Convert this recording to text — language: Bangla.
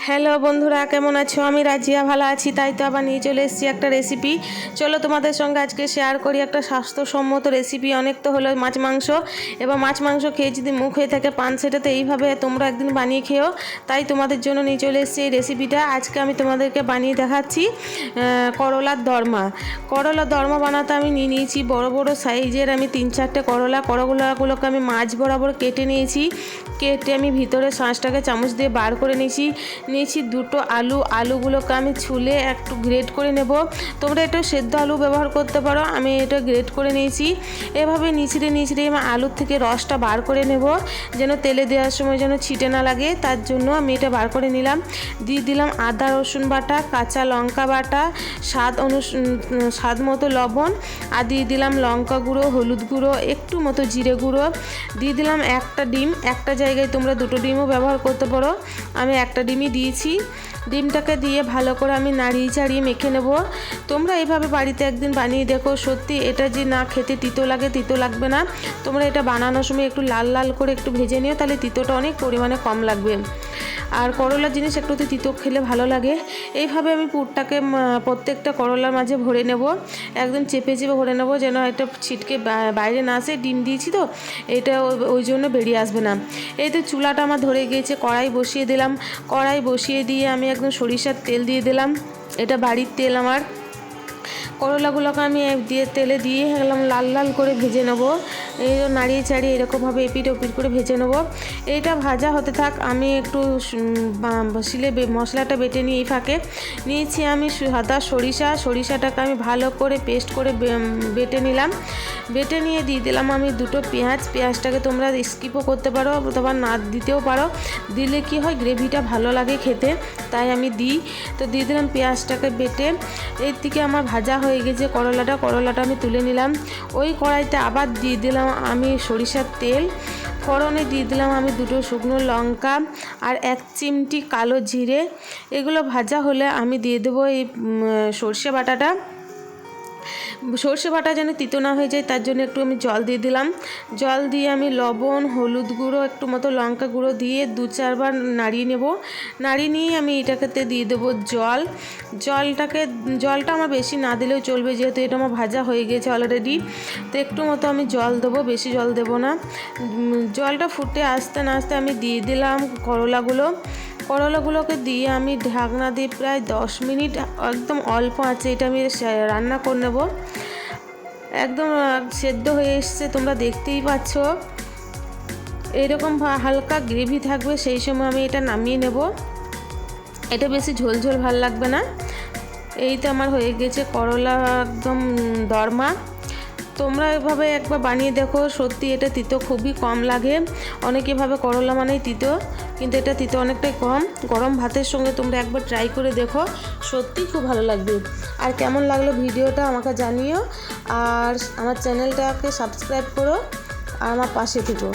হ্যালো বন্ধুরা, কেমন আছো? আমি রাজিয়া ভালো আছি। তাই তো আবার নিয়ে চলে এসেছি একটা রেসিপি। চলো তোমাদের সঙ্গে আজকে শেয়ার করি একটা স্বাস্থ্যসম্মত রেসিপি। অনেক তো হলো মাছ মাংস, এবার মাছ মাংস খেয়ে যদি মুখ হয়ে থাকে পান, সেটা তো এইভাবে তোমরা একদিন বানিয়ে খেও। তাই তোমাদের জন্য নিয়ে চলে এসেছি এই রেসিপিটা। আজকে আমি তোমাদেরকে বানিয়ে দেখাচ্ছি করলার দরমা। করলার দরমা বানাতে আমি নিয়ে নিয়েছি বড় বড় সাইজের আমি 3-4টে করলাগুলোকে আমি মাছ বরাবর কেটে নিয়েছি। কেটে আমি ভিতরে শাঁসটাকে চামচ দিয়ে বার করে নিয়েছি। দুটো আলুগুলোকে আমি ছুলে একটু গ্রেট করে নেব। তোমরা এটা সেদ্ধ আলু ব্যবহার করতে পারো, আমি এটা গ্রেট করে নিয়েছি। এভাবে নিচড়ে আমি আলুর থেকে রসটা বার করে নেব, যেন তেলে দেওয়ার সময় যেন ছিটে না লাগে। তার জন্য আমি এটা বার করে নিলাম। দিয়ে দিলাম আদা রসুন বাটা, কাঁচা লঙ্কা বাটা, স্বাদ মতো লবণ, আর দিয়ে দিলাম লঙ্কা গুঁড়ো, হলুদ গুঁড়ো, একটু মতো জিরে গুঁড়ো। দিয়ে দিলাম একটা ডিম। একটা জায়গায় তোমরা দুটো ডিমও ব্যবহার করতে পারো, আমি একটা ডিমই দিয়েছি। ডিমটাকে দিয়ে ভালো করে আমি নাড়িয়ে চাড়িয়ে মেখে নেব। তোমরা এইভাবে বাড়িতে একদিন বানিয়ে দেখো, সত্যি এটা যে না খেতে তিতো লাগবে না। তোমরা এটা বানানোর সময় একটু লাল লাল করে একটু ভেজে নিও, তাহলে তিতোটা অনেক পরিমাণে কম লাগবে। আর করলার জিনিস একটু তিতো খেলে ভালো লাগে। এইভাবে আমি পুরটাকে প্রত্যেকটা করলার মাঝে ভরে নেব, একদম চেপে ভরে নেব, যেন একটা ছিটকে বাইরে না আসে। ডিম দিয়েছি তো, এটা ওই জন্য বেরিয়ে আসবে না। এই তো চুলাটা আমার ধরে গিয়েছে, কড়াই বসিয়ে দিলাম। কড়াই বসিয়ে দিয়ে আমি একদম সরিষার তেল দিয়ে দিলাম। এটা বাড়ির তেল আমার। করলাগুলোকে আমি তেলে দিয়ে একদম লাল লাল করে ভেজে নেবো। এই নাড়িয়ে চাড়িয়ে এরকমভাবে এপিট ওপিট করে ভেজে নেবো। এইটা ভাজা হতে থাক, আমি একটু শিলে মশলাটা বেটে নিয়ে এই ফাঁকে নিয়েছি আমি সাদা সরিষাটাকে আমি ভালো করে পেস্ট করে বেটে নিলাম। বেটে নিয়ে দিয়ে দিলাম আমি দুটো পেঁয়াজটাকে তোমরা স্কিপও করতে পারো অথবা না দিতেও পারো। দিলে কি হয়, গ্রেভিটা ভালো লাগে খেতে, তাই আমি দিই। তো দিয়ে দিলাম পেঁয়াজটাকে বেটে। এর থেকে আমার ভাজা হয়ে গেছে করলাটা আমি তুলে নিলাম। ওই কড়াইতে আবার দিয়ে দিলাম আমি সরিষার তেল। ফোড়নে দিয়ে দিলাম আমি দুটো শুকনো লঙ্কা আর 1 চিমটি কালো জিরে। এগুলো ভাজা হলে আমি দিয়ে দেবো এই সর্ষে বাটা যেন তিতো না হয়ে যায়, তার জন্য একটু আমি জল দিয়ে দিলাম। জল দিয়ে আমি লবণ, হলুদ গুঁড়ো, একটু মতো লঙ্কা গুঁড়ো দিয়ে 2-4 বার নাড়িয়ে নেব। নাড়িয়ে নিয়ে আমি এটাকে দিয়ে দেবো জলটা আমার বেশি না দিলেও চলবে, যেহেতু এটা আমার ভাজা হয়ে গেছে অলরেডি। তো একটু মতো আমি জল দেবো, বেশি জল দেবো না। জলটা ফুটে আসতে না আসতে আমি দিয়ে দিলাম করলাগুলোকে দিয়ে আমি ঢাকনা দিয়ে প্রায় 10 মিনিট একদম অল্প আছে এটা আমি রান্না করে নেব। একদম সেদ্ধ হয়ে এসছে, তোমরা দেখতেই পাচ্ছ। এরকম হালকা গ্রেভি থাকবে, সেই সময় আমি এটা নামিয়ে নেব। এটা বেশি ঝোল ভাল লাগবে না। এই তো আমার হয়ে গেছে করলা একদম দরমা। তোমরা এভাবে একবার বানিয়ে দেখো, সত্যি এটা তিতো খুবই কম লাগে। অনেকে ভাবে করলা মানেই তিতো, কিন্তু এটা তিতো অনেকটাই কম। গরম ভাতের সঙ্গে তোমরা একবার ট্রাই করে দেখো, সত্যি খুব ভালো লাগবে। আর কেমন লাগলো ভিডিওটা আমাকে জানিও, আর আমার চ্যানেলটাকে সাবস্ক্রাইব করো আর আমার পাশে থেকো।